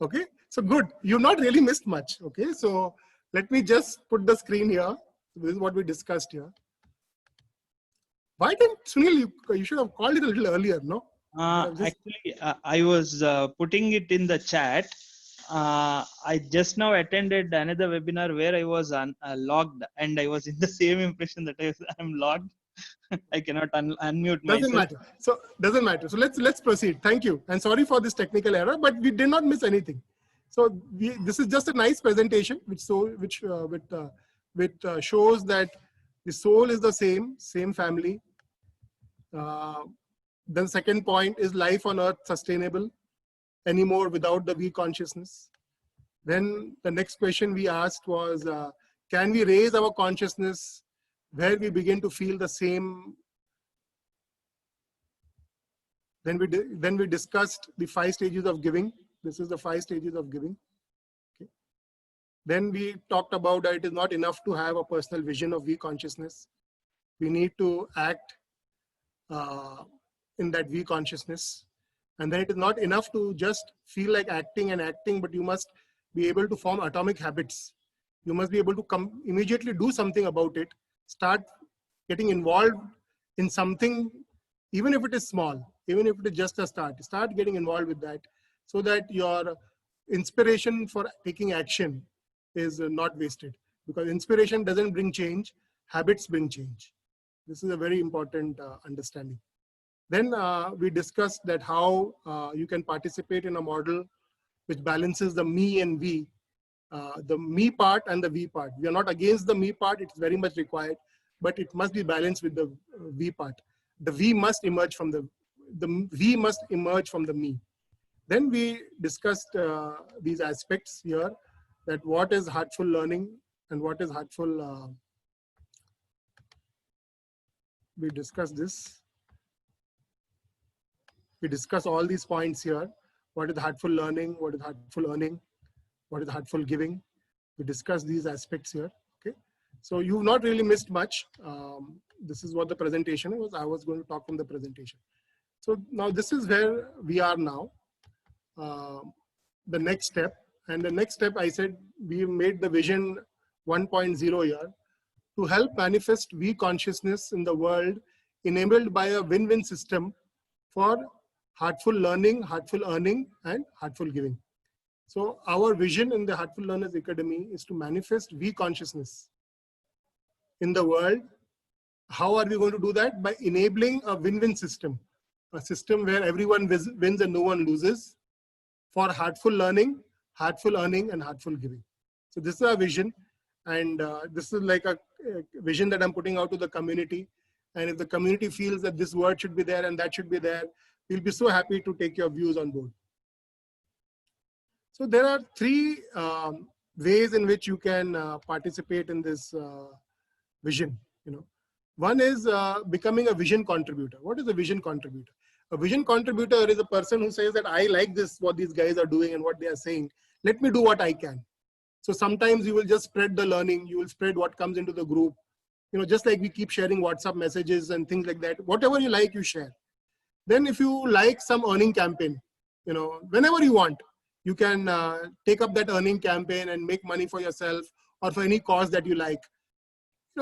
Okay, so good. You've not really missed much. Okay, so let me just put the screen here. This is what we discussed here. Why didn't Sunil? You should have called it a little earlier, no? Actually, I was putting it in the chat. I just now attended another webinar where I was logged, and I was in the same impression that I'm logged. I cannot unmute myself. Doesn't matter. So doesn't matter. So let's proceed. Thank you, and sorry for this technical error, but we did not miss anything. So this is just a nice presentation, which shows that the soul is the same family. Then second point is life on earth sustainable. anymore without the we consciousness. Then the next question we asked was, can we raise our consciousness where we begin to feel the same? Then we discussed the 5 stages of giving. This is the 5 stages of giving. Okay. Then we talked about that it is not enough to have a personal vision of we consciousness. We need to act in that we consciousness. And then it is not enough to just feel like acting, but you must be able to form atomic habits. You must be able to immediately do something about it. Start getting involved in something, even if it is small, even if it is just a start. Start getting involved with that so that your inspiration for taking action is not wasted. Because inspiration doesn't bring change, habits bring change. This is a very important understanding. Then we discussed that how you can participate in a model which balances the me and we, the me part and the we part. We are not against the me part, it's very much required, but it must be balanced with the we part. The we must emerge from the we must emerge from the me. Then we discussed these aspects here, that what is heartful learning and what is heartful. We discussed this. We discuss all these points here. What is heartful learning? What is heartful earning? What is heartful giving? We discuss these aspects here. Okay. So you've not really missed much. This is what the presentation was. I was going to talk from the presentation. So now this is where we are now. The next step. And the next step, I said, we made the vision 1.0 here to help manifest we consciousness in the world, enabled by a win-win system for heartful learning, heartful earning, and heartful giving. So our vision in the Heartful Learners Academy is to manifest we consciousness in the world. How are we going to do that? By enabling a win-win system, a system where everyone wins and no one loses, for heartful learning, heartful earning, and heartful giving. So this is our vision, and this is like a vision that I'm putting out to the community. And if the community feels that this word should be there and that should be there, we'll be so happy to take your views on board. So there are 3 ways in which you can participate in this vision. One is becoming a vision contributor. What is a vision contributor? A vision contributor is a person who says that I like this, what these guys are doing and what they are saying. Let me do what I can. So sometimes you will just spread the learning. You will spread what comes into the group. Just like we keep sharing WhatsApp messages and things like that. Whatever you like, you share. Then if you like some earning campaign, whenever you want, you can take up that earning campaign and make money for yourself or for any cause that you like.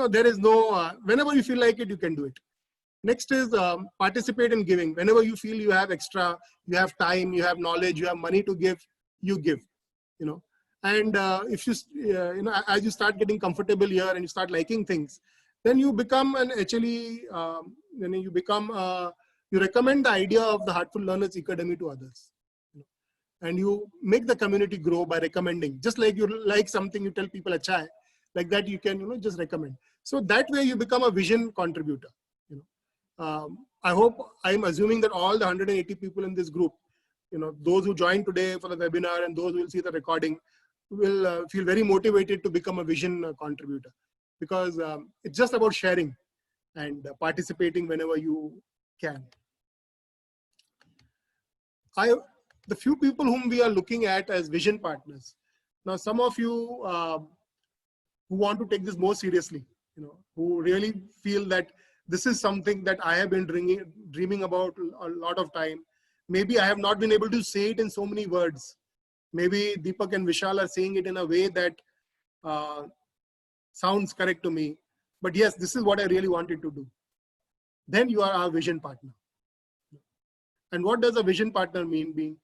There is no, whenever you feel like it, you can do it. Next is participate in giving. Whenever you feel you have extra, you have time, you have knowledge, you have money to give, you give, And if you, as you start getting comfortable here and you start liking things, then you become an actually, you recommend the idea of the Heartful Learners Academy to others. And you make the community grow by recommending. Just like you like something, you tell people acha hai, like that you can, just recommend. So that way you become a vision contributor. I hope, I'm assuming that all the 180 people in this group, those who joined today for the webinar and those who will see the recording will feel very motivated to become a vision contributor, because it's just about sharing and participating whenever you can. The few people whom we are looking at as vision partners. Now, some of you who want to take this more seriously, who really feel that this is something that I have been dreaming about a lot of time. Maybe I have not been able to say it in so many words. Maybe Deepak and Vishal are saying it in a way that sounds correct to me. But yes, this is what I really wanted to do. Then you are our vision partner. And what does a vision partner mean?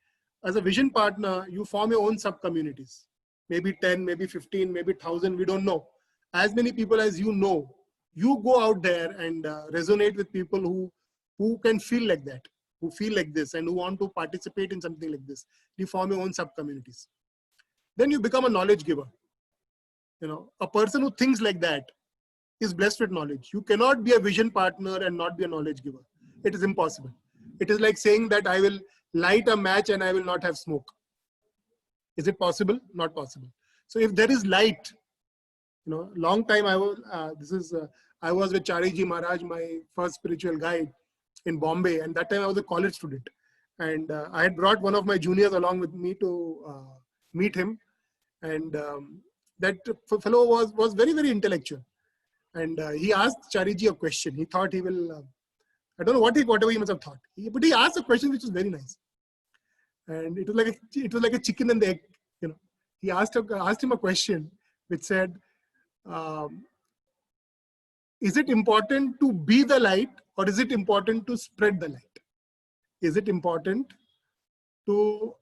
As a vision partner, you form your own sub-communities. Maybe 10, maybe 15, maybe 1,000, we don't know. As many people as you know, you go out there and resonate with people who can feel like that, who feel like this and who want to participate in something like this. You form your own sub-communities. Then you become a knowledge giver. A person who thinks like that is blessed with knowledge. You cannot be a vision partner and not be a knowledge giver. It is impossible. It is like saying that I will light a match and I will not have smoke. Is it possible? Not possible. So if there is light, long time I was, I was with Chariji Maharaj, my first spiritual guide in Bombay. And that time I was a college student. And I had brought one of my juniors along with me to meet him. And that fellow was very, very intellectual. And he asked Chariji a question. He thought he will, I don't know whatever he must have thought. But he asked a question which was very nice. And it was like a chicken and the egg. He asked him a question which said, is it important to be the light or is it important to spread the light? Is it important to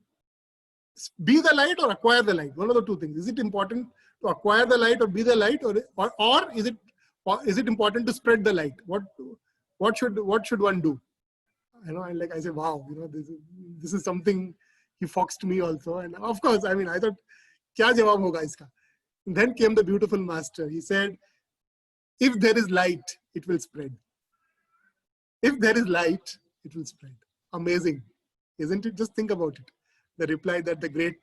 be the light or acquire the light? One of the two things. Is it important to acquire the light or be the light, or is it important to spread the light? What should one do? And like I said, wow, this is something he foxed me also. And of course, I thought, kya jawab hoga iska? Then came the beautiful master. He said, if there is light, it will spread. If there is light, it will spread. Amazing, isn't it? Just think about it. The reply that the great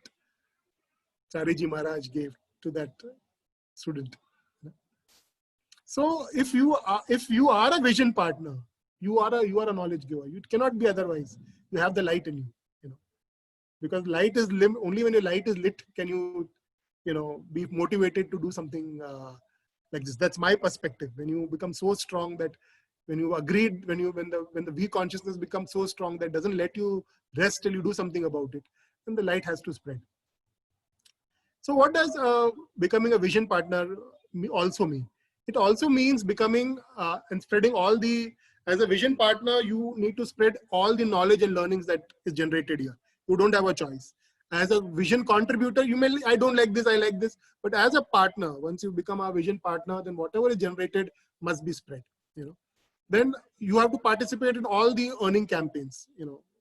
Chariji Maharaj gave to that student. So if you are a vision partner, you are a knowledge giver. You cannot be otherwise. You have the light in you. Because light is only when your light is lit can you be motivated to do something like this. That's my perspective. When you become so strong that when the V consciousness becomes so strong that doesn't let you rest till you do something about it, then the light has to spread. So what does becoming a vision partner also mean? It also means becoming and spreading as a vision partner, you need to spread all the knowledge and learnings that is generated here. You don't have a choice. As a vision contributor, I don't like this, I like this. But as a partner, once you become a vision partner, then whatever is generated must be spread. Then you have to participate in all the earning campaigns.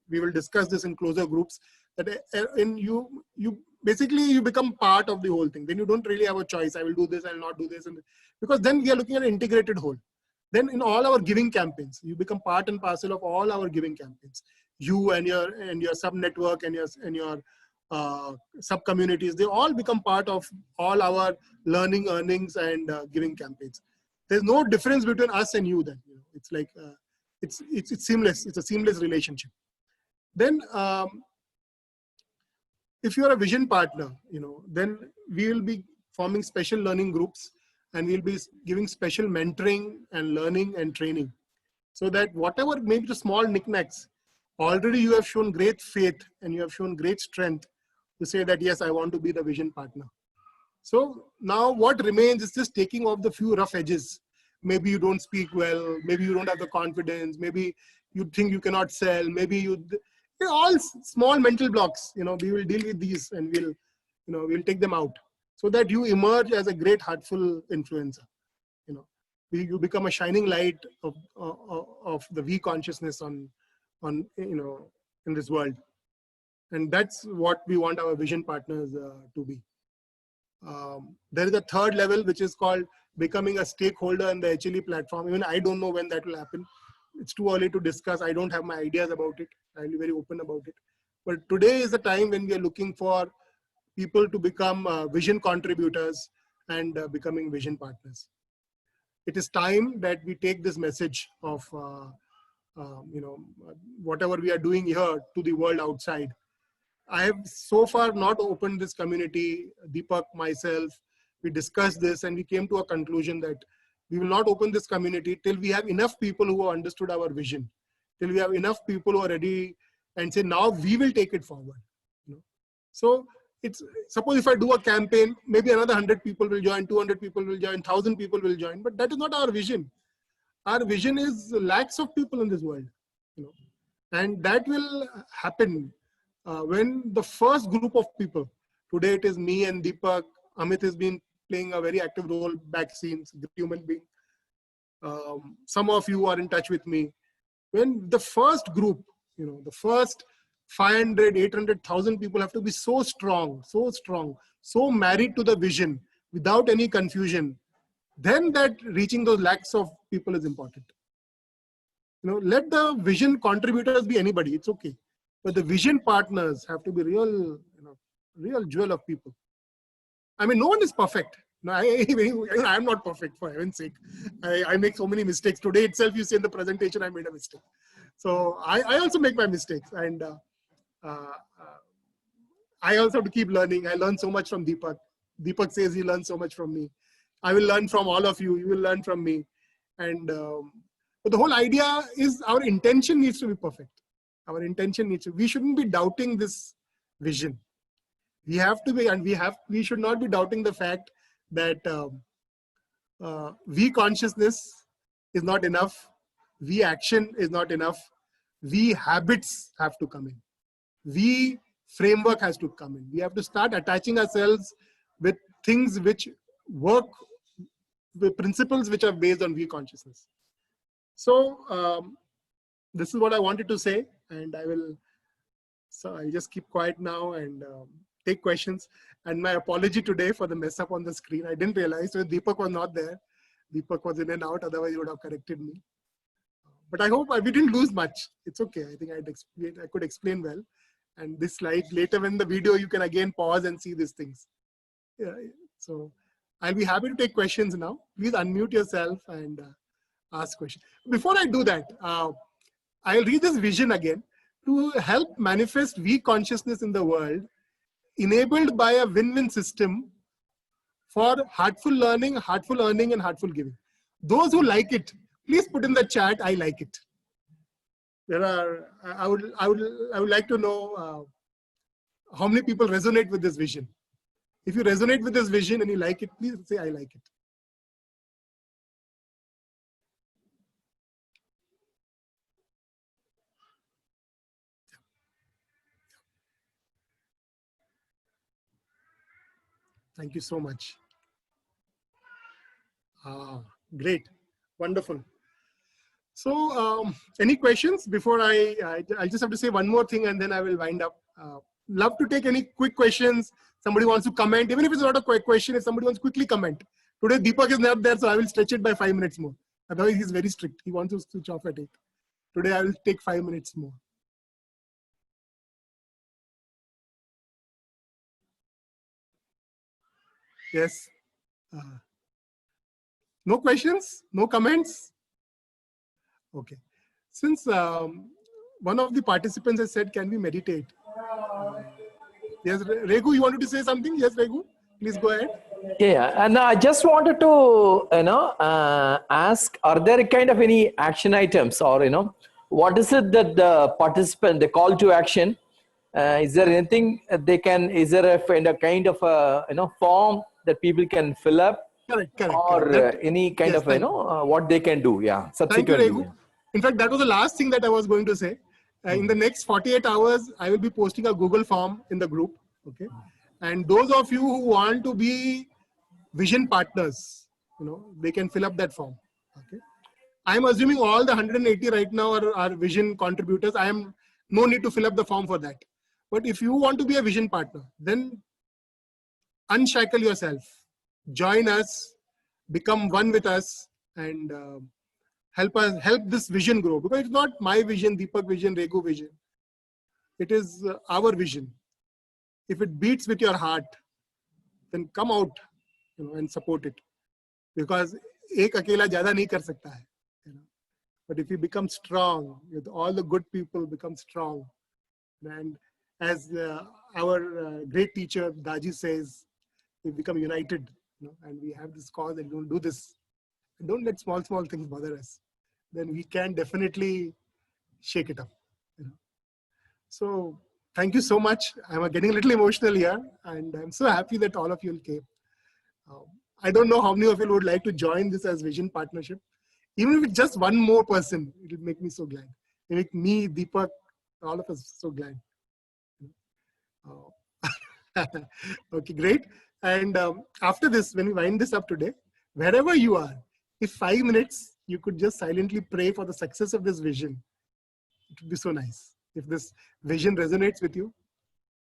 We will discuss this in closer groups. That you become part of the whole thing. Then you don't really have a choice. I will do this, I will not do this, because then we are looking at an integrated whole. Then in all our giving campaigns, you become part and parcel of all our giving campaigns. You and your sub network and your sub communities, they all become part of all our learning, earnings, and giving campaigns. There's no difference between us and you. Then it's like it's seamless. It's a seamless relationship. Then if you are a vision partner, then we will be forming special learning groups, and we'll be giving special mentoring and learning and training, so that whatever maybe the small knickknacks, already you have shown great faith and you have shown great strength to say that, yes, I want to be the vision partner. So now what remains is just taking off the few rough edges. Maybe you don't speak well, maybe you don't have the confidence, maybe you think you cannot sell, maybe all small mental blocks. We will deal with these and we'll take them out, so that you emerge as a great heartful influencer. You become a shining light of the V consciousness in this world. And that's what we want our vision partners to be. There is a third level, which is called becoming a stakeholder in the HLE platform. Even I don't know when that will happen. It's too early to discuss. I don't have my ideas about it. I'll be very open about it. But today is the time when we are looking for people to become vision contributors and becoming vision partners. It is time that we take this message of whatever we are doing here to the world outside. I have so far not opened this community. Deepak, myself, we discussed this and we came to a conclusion that we will not open this community till we have enough people who have understood our vision, till we have enough people who are ready and say, now we will take it forward. So suppose if I do a campaign, maybe another 100 people will join, 200 people will join, 1,000 people will join, but that is not our vision. Our vision is lakhs of people in this world, and that will happen when the first group of people, today it is me and Deepak, Amit has been playing a very active role back scenes, the human being. Some of you are in touch with me. When the first group, the first 500, 800,000 people have to be so strong, so married to the vision without any confusion, then that reaching those lakhs of people is important. Let the vision contributors be anybody. It's okay. But the vision partners have to be real, real jewel of people. I mean, no one is perfect. No, I'm not perfect, for heaven's sake. I make so many mistakes. Today itself, you see in the presentation, I made a mistake. So I also make my mistakes. And I also have to keep learning. I learn so much from Deepak. Deepak says he learns so much from me. I will learn from all of you. You will learn from me. And but the whole idea is our intention needs to be perfect. Our intention needs to, we shouldn't be doubting this vision. We have to be, and we should not be doubting the fact that we consciousness is not enough. We action is not enough. We habits have to come in. We framework has to come in. We have to start attaching ourselves with things which work, with principles which are based on we consciousness. So this is what I wanted to say, and I'll just keep quiet now and take questions. And my apology today for the mess up on the screen. I didn't realize that Deepak was not there. Deepak was in and out, otherwise he would have corrected me. But I hope we didn't lose much. It's okay. I think I could explain well. And this slide, later when the video, you can again pause and see these things. Yeah, so I'll be happy to take questions now. Please unmute yourself and ask questions. Before I do that, I'll read this vision again. To help manifest we consciousness in the world, enabled by a win-win system for heartful learning, heartful earning, and heartful giving. Those who like it, please put in the chat, I like it. I would like to know how many people resonate with this vision. If you resonate with this vision and you like it, please say, I like it. Thank you so much. Great, wonderful. So any questions before I just have to say one more thing and then I will wind up. Love to take any quick questions. Somebody wants to comment, even if it's not a quick question, if somebody wants to quickly comment. Today Deepak is not there, so I will stretch it by 5 minutes more. Otherwise he's very strict. He wants to switch off at 8. Today I will take 5 minutes more. Yes. No questions? No comments? Okay. Since one of the participants has said, can we meditate? Yes, Regu, you wanted to say something? Yes, Regu, please go ahead. Yeah, and I just wanted to, ask, are there kind of any action items or, what is it that the participant, the call to action, is there anything they can, is there a kind of a, form that people can fill up? Correct. Or any kind of, what they can do, yeah, subsequently. Thank you, Regu. In fact, that was the last thing that I was going to say. In the next 48 hours, I will be posting a Google form in the group, okay? And those of you who want to be vision partners, they can fill up that form, okay? I'm assuming all the 180 right now are vision contributors. I am no need to fill up the form for that. But if you want to be a vision partner, then unshackle yourself, join us, become one with us, and help this vision grow. Because it's not my vision, Deepak vision, Regu vision. It is our vision. If it beats with your heart, then come out, and support it. Because ek akela jyada nahi kar sakta hai. But if you become strong, with all the good people become strong, and as our great teacher Daji says, we become united, and we have this cause and don't do this. Don't let small things bother us. Then we can definitely shake it up. So thank you so much. I'm getting a little emotional here, and I'm so happy that all of you came. I don't know how many of you would like to join this as vision partnership. Even if it's just one more person, it will make me so glad. It make me, Deepak, all of us so glad. Okay, great. And after this, when we wind this up today, wherever you are, if 5 minutes, you could just silently pray for the success of this vision. It would be so nice. If this vision resonates with you,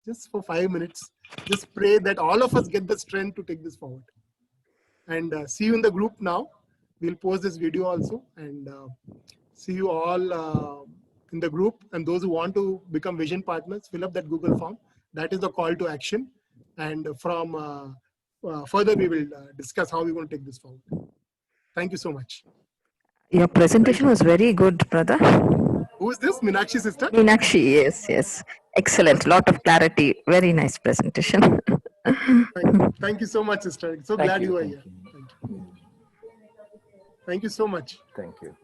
just for 5 minutes, just pray that all of us get the strength to take this forward. And see you in the group now. We'll post this video also, and see you all in the group, and those who want to become vision partners, fill up that Google form. That is the call to action. And from further, we will discuss how we're going to take this forward. Thank you so much. Your presentation was very good, brother. Who is this? Meenakshi sister? Meenakshi, yes. Excellent. Lot of clarity. Very nice presentation. Thank you so much, sister. So glad you are here. Thank you so much. Thank you.